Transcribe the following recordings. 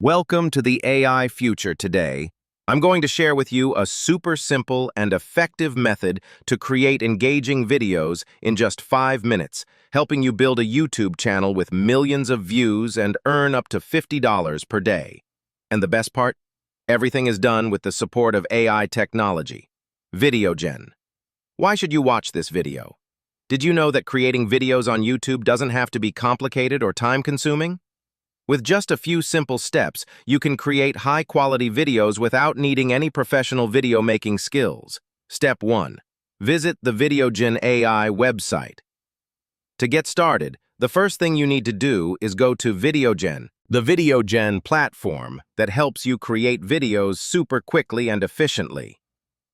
Welcome to the AI future today. I'm going to share with you a super simple and effective method to create engaging videos in just 5 minutes, helping you build a YouTube channel with millions of views and earn up to $50 per day. And the best part? Everything is done with the support of AI technology. VideoGen. Why should you watch this video? Did you know that creating videos on YouTube doesn't have to be complicated or time-consuming? With just a few simple steps, you can create high-quality videos without needing any professional video-making skills. Step 1. Visit the VideoGen AI website. To get started, the first thing you need to do is go to VideoGen, the VideoGen platform that helps you create videos super quickly and efficiently.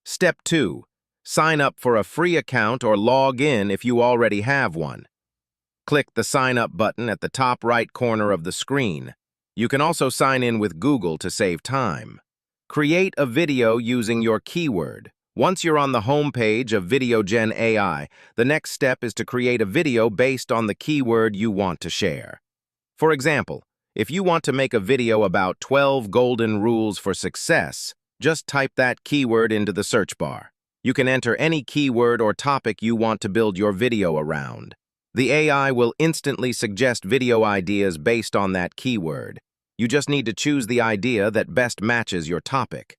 Step 2. Sign up for a free account or log in if you already have one. Click the Sign Up button at the top right corner of the screen. You can also sign in with Google to save time. Create a video using your keyword. Once you're on the home page of VideoGen AI, the next step is to create a video based on the keyword you want to share. For example, if you want to make a video about 12 golden rules for success, just type that keyword into the search bar. You can enter any keyword or topic you want to build your video around. The AI will instantly suggest video ideas based on that keyword. You just need to choose the idea that best matches your topic.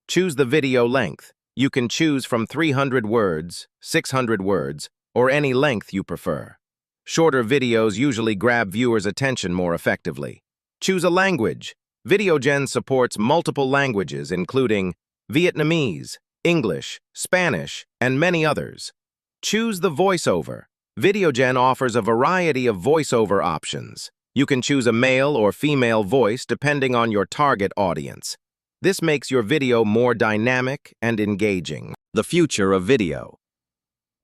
Choose the video length. You can choose from 300 words, 600 words, or any length you prefer. Shorter videos usually grab viewers' attention more effectively. Choose a language. VideoGen supports multiple languages, including Vietnamese, English, Spanish, and many others. Choose the voiceover. VideoGen offers a variety of voiceover options. You can choose a male or female voice depending on your target audience. This makes your video more dynamic and engaging. The future of video.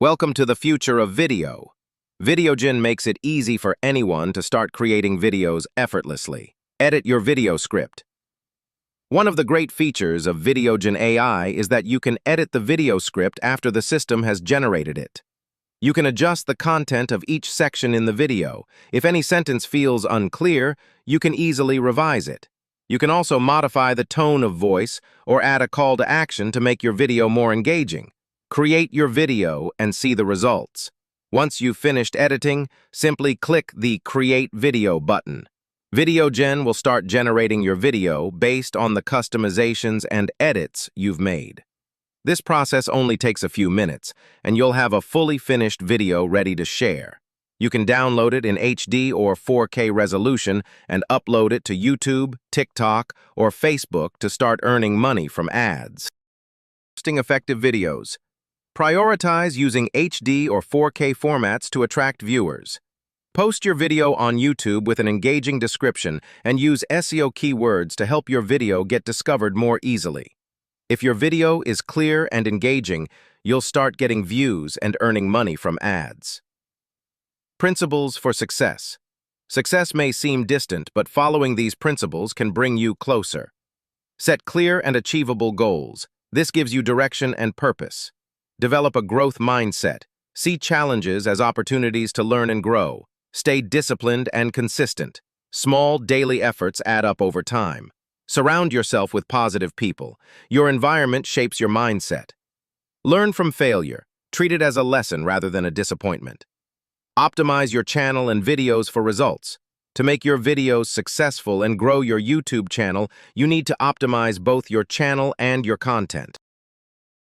Welcome to the future of video. VideoGen makes it easy for anyone to start creating videos effortlessly. Edit your video script. One of the great features of VideoGen AI is that you can edit the video script after the system has generated it. You can adjust the content of each section in the video. If any sentence feels unclear, you can easily revise it. You can also modify the tone of voice or add a call to action to make your video more engaging. Create your video and see the results. Once you've finished editing, simply click the Create Video button. VideoGen will start generating your video based on the customizations and edits you've made. This process only takes a few minutes, and you'll have a fully finished video ready to share. You can download it in HD or 4K resolution and upload it to YouTube, TikTok, or Facebook to start earning money from ads. Posting effective videos. Prioritize using HD or 4K formats to attract viewers. Post your video on YouTube with an engaging description and use SEO keywords to help your video get discovered more easily. If your video is clear and engaging, you'll start getting views and earning money from ads. Principles for success. Success may seem distant, but following these principles can bring you closer. Set clear and achievable goals. This gives you direction and purpose. Develop a growth mindset. See challenges as opportunities to learn and grow. Stay disciplined and consistent. Small daily efforts add up over time. Surround yourself with positive people. Your environment shapes your mindset. Learn from failure. Treat it as a lesson rather than a disappointment. Optimize your channel and videos for results. To make your videos successful and grow your YouTube channel, you need to optimize both your channel and your content.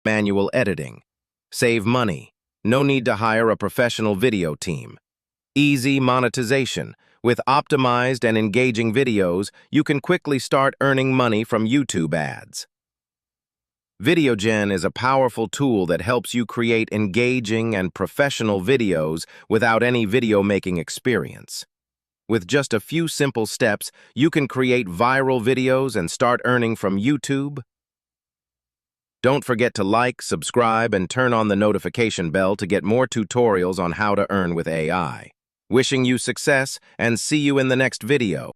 Manual editing. Save money. No need to hire a professional video team. Easy monetization. With optimized and engaging videos, you can quickly start earning money from YouTube ads. VideoGen is a powerful tool that helps you create engaging and professional videos without any video-making experience. With just a few simple steps, you can create viral videos and start earning from YouTube. Don't forget to like, subscribe, and turn on the notification bell to get more tutorials on how to earn with AI. Wishing you success, and see you in the next video.